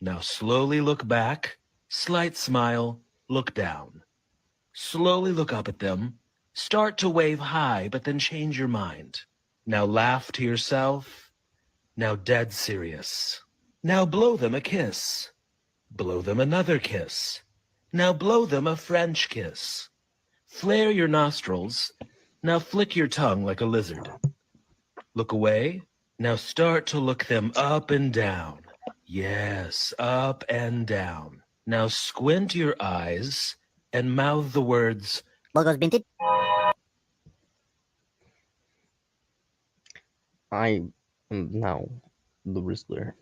Now slowly look back. Slight smile. Look down. Slowly look up at them. Start to wave hi, but then change your mind. Now laugh to yourself. Now dead serious. Now blow them a kiss. Blow them another kiss. Now blow them a French kiss. Flare your nostrils. Now flick your tongue like a lizard. Look away. Now start to look them up and down. Yes, up and down. Now squint your eyes and mouth the words, Logos Binted. I am now the Rizzler.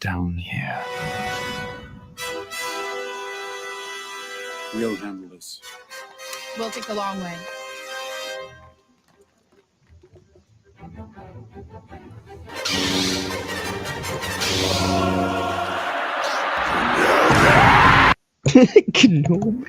Down here. We'll handle this. We'll take the long way. Gnome.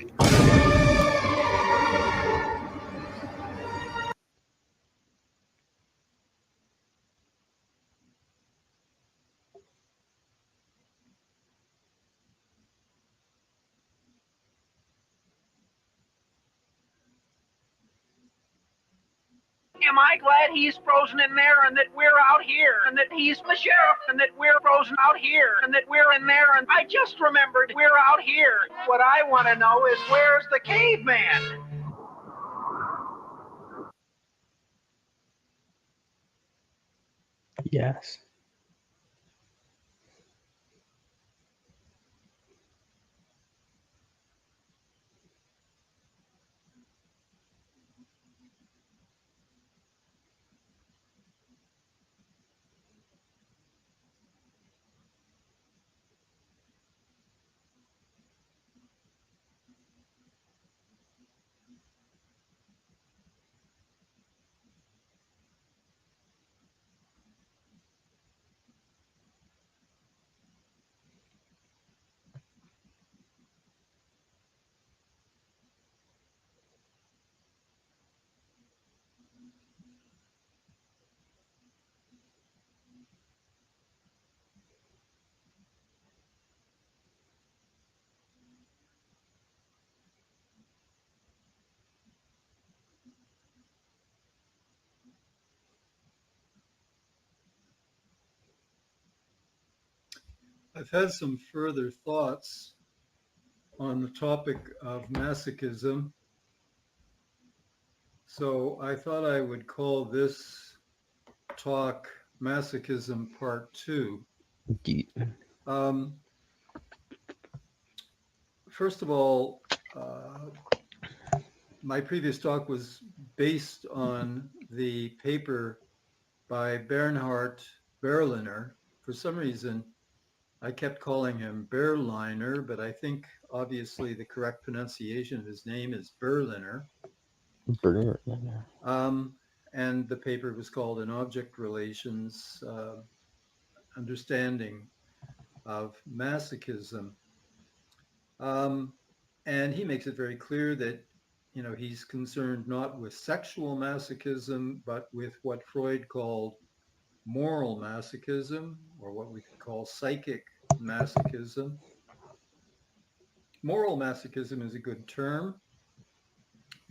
Am I glad he's frozen in there and that we're out here and that he's the sheriff and that we're frozen out here and that we're in there and I just remembered we're out here. What I want to know is where's the caveman? Yes. I've had some further thoughts on the topic of masochism. So I thought I would call this talk Masochism Part 2. Indeed. Um, First of all, my previous talk was based on the paper by Bernhard Berliner. For some reason, I kept calling him Berliner, but I think obviously the correct pronunciation of his name is Berliner. And the paper was called An Object Relations Understanding of Masochism. And he makes it very clear that, you know, he's concerned not with sexual masochism, but with what Freud called moral masochism, or what we could call psychic masochism. Moral masochism is a good term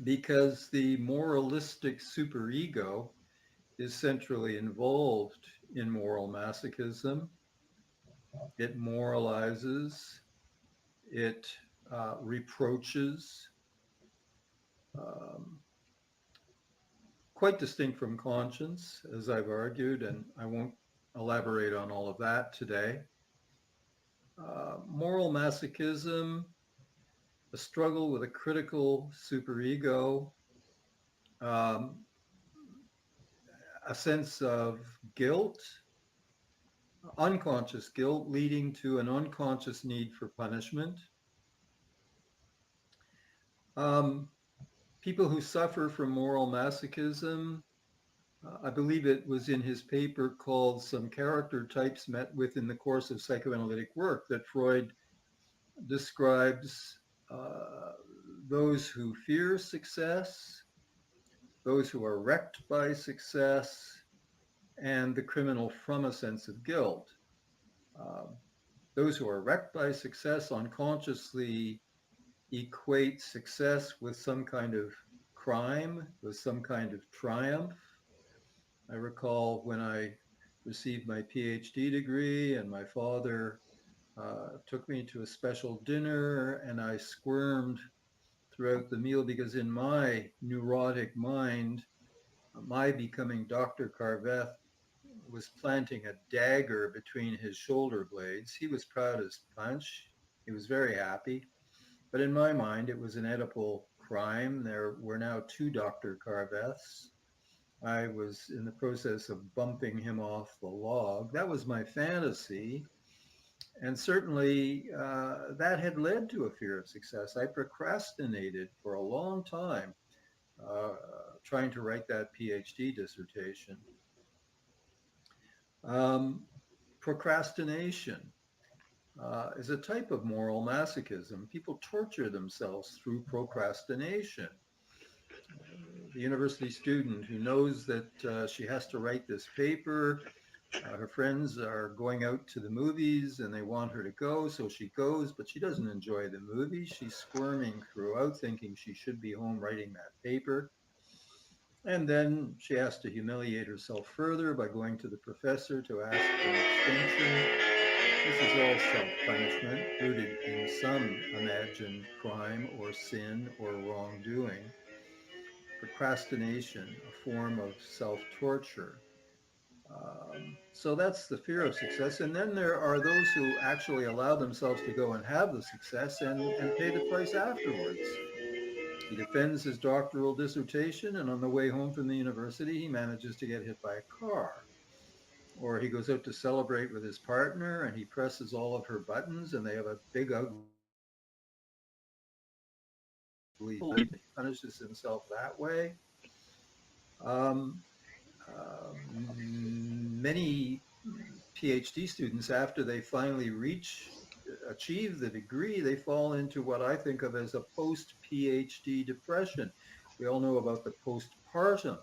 because the moralistic superego is centrally involved in moral masochism. It moralizes, it reproaches, quite distinct from conscience, as I've argued, and I won't elaborate on all of that today. Moral masochism, a struggle with a critical superego, a sense of guilt, unconscious guilt leading to an unconscious need for punishment. People who suffer from moral masochism, I believe it was in his paper called Some Character Types Met With in the Course of Psychoanalytic Work, that Freud describes those who fear success, those who are wrecked by success, and the criminal from a sense of guilt. Those who are wrecked by success unconsciously equate success with some kind of crime, with some kind of triumph. I recall when I received my PhD degree and my father took me to a special dinner, and I squirmed throughout the meal because in my neurotic mind, my becoming Dr. Carveth was planting a dagger between his shoulder blades. He was proud as punch. He was very happy. But in my mind, it was an Oedipal crime. There were now two Dr. Carveths. I was in the process of bumping him off the log. That was my fantasy. And certainly that had led to a fear of success. I procrastinated for a long time trying to write that PhD dissertation. Procrastination is a type of moral masochism. People torture themselves through procrastination. The university student who knows that she has to write this paper, her friends are going out to the movies and they want her to go, so she goes, but she doesn't enjoy the movie. She's squirming throughout, thinking she should be home writing that paper. And then she has to humiliate herself further by going to the professor to ask for an extension. This is all self-punishment, rooted in some imagined crime or sin or wrongdoing. Procrastination, a form of self-torture. So that's the fear of success. And then there are those who actually allow themselves to go and have the success and pay the price afterwards. He defends his doctoral dissertation, and on the way home from the university, he manages to get hit by a car. Or he goes out to celebrate with his partner, and he presses all of her buttons, and they have a big, ugly fight. He punishes himself that way. Many PhD students, after they finally achieve the degree, they fall into what I think of as a post-PhD depression. We all know about the postpartum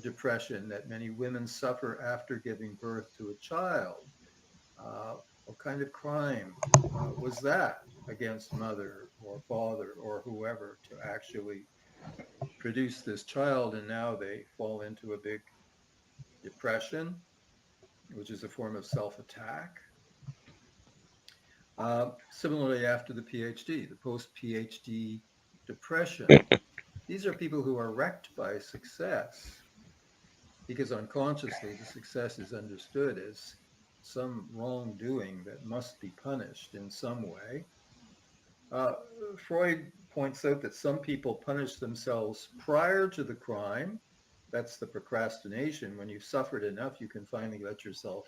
depression that many women suffer after giving birth to a child. What kind of crime was that against mother or father or whoever to actually produce this child? And now they fall into a big depression, which is a form of self-attack. Similarly, after the PhD, the post-PhD depression, these are people who are wrecked by success because unconsciously the success is understood as some wrongdoing that must be punished in some way. Uh, Freud points out that some people punish themselves prior to the crime. That's the procrastination. When you've suffered enough, you can finally let yourself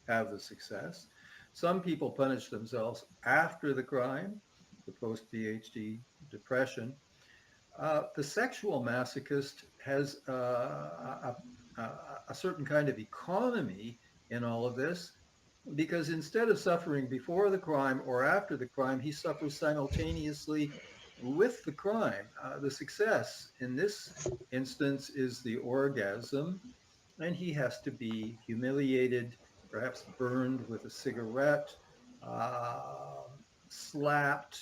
have the success. Some people punish themselves after the crime, the post-PhD depression. The sexual masochist has a certain kind of economy in all of this because instead of suffering before the crime or after the crime, he suffers simultaneously with the crime. The success in this instance is the orgasm, and he has to be humiliated, perhaps burned with a cigarette, uh, slapped,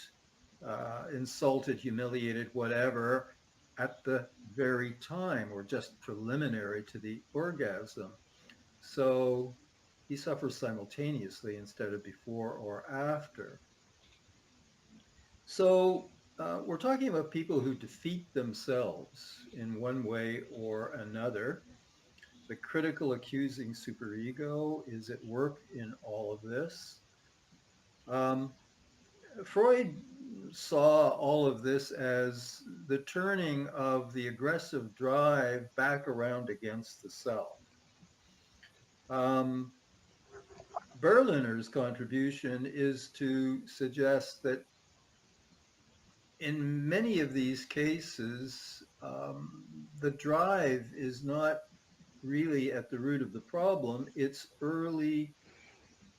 insulted, humiliated, whatever, at the very time or just preliminary to the orgasm. So he suffers simultaneously instead of before or after. So we're talking about people who defeat themselves in one way or another. The critical accusing superego is at work in all of this. Um, Freud saw all of this as the turning of the aggressive drive back around against the self. Um, Berliner's contribution is to suggest that in many of these cases, the drive is not really at the root of the problem. It's early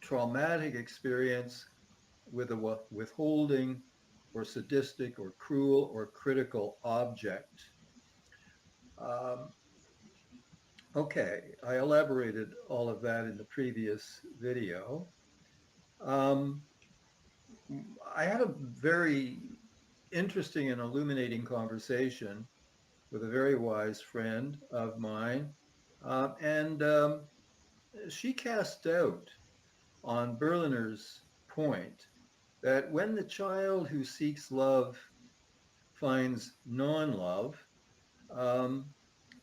traumatic experience with a withholding or sadistic or cruel or critical object. Um, okay, I elaborated all of that in the previous video. Um, I had a very interesting and illuminating conversation with a very wise friend of mine, and she cast doubt on Berliner's point that when the child who seeks love finds non-love, um,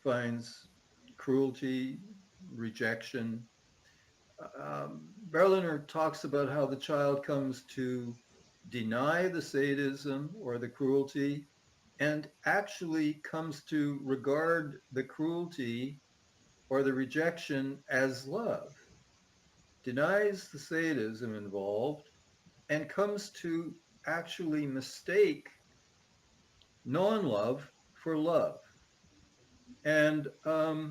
finds cruelty, rejection, Berliner talks about how the child comes to deny the sadism or the cruelty and actually comes to regard the cruelty or the rejection as love, denies the sadism involved, and comes to actually mistake non-love for love. And I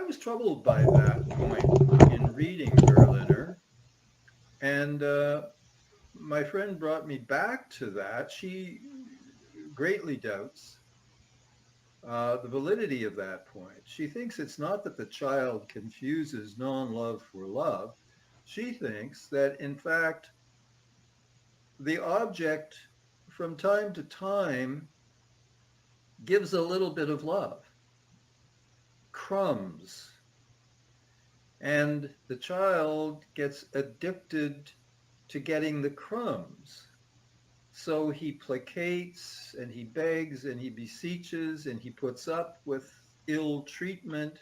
was troubled by that point in reading Berliner. And my friend brought me back to that. She greatly doubts the validity of that point. She thinks it's not that the child confuses non-love for love. She thinks that, in fact, the object from time to time gives a little bit of love, crumbs, and the child gets addicted to getting the crumbs. So he placates and he begs and he beseeches and he puts up with ill treatment,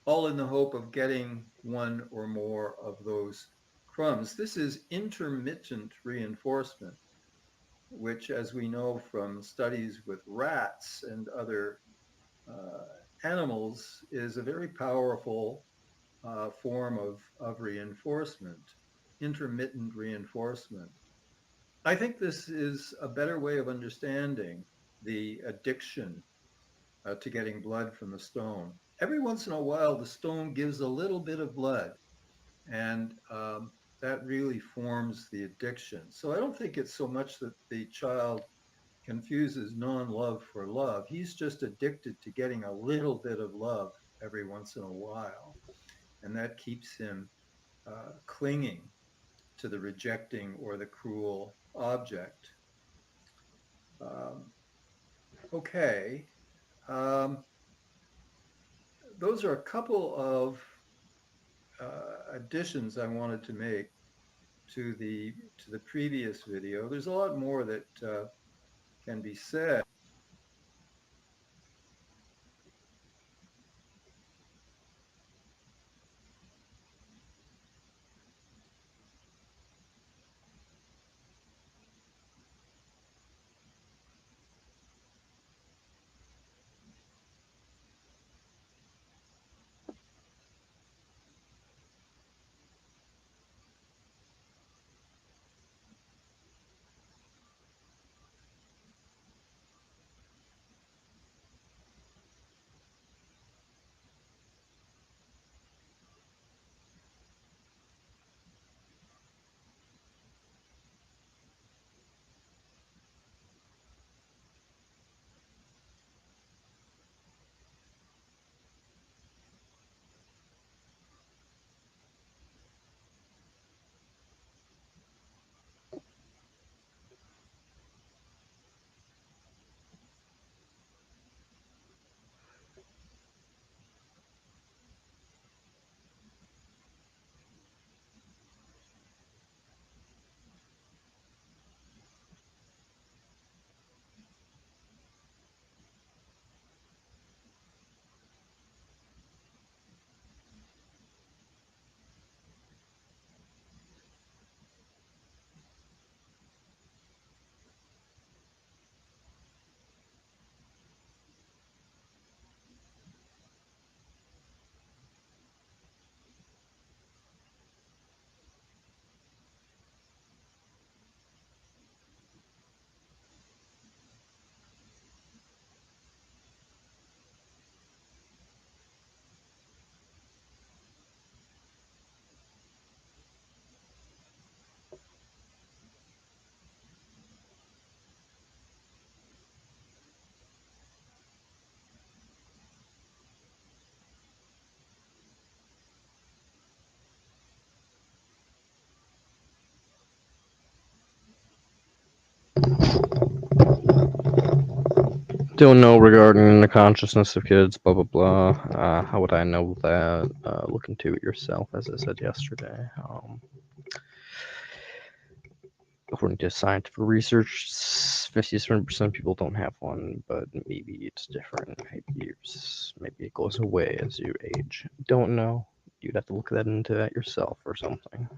all in the hope of getting one or more of those crumbs. This is intermittent reinforcement, which, as we know from studies with rats and other animals, is a very powerful form of reinforcement, intermittent reinforcement. I think this is a better way of understanding the addiction to getting blood from the stone. Every once in a while, the stone gives a little bit of blood, and that really forms the addiction. So I don't think it's so much that the child confuses non-love for love. He's just addicted to getting a little bit of love every once in a while, and that keeps him clinging to the rejecting or the cruel object. Um, okay. Um, those are a couple of additions I wanted to make to the previous video. There's a lot more that can be said. Don't know regarding the consciousness of kids, blah blah blah. How would I know that? Look into it yourself, as I said yesterday. According to scientific research, 57% of people don't have one, but maybe it's different. Maybe it goes away as you age. Don't know. You'd have to look into that yourself or something.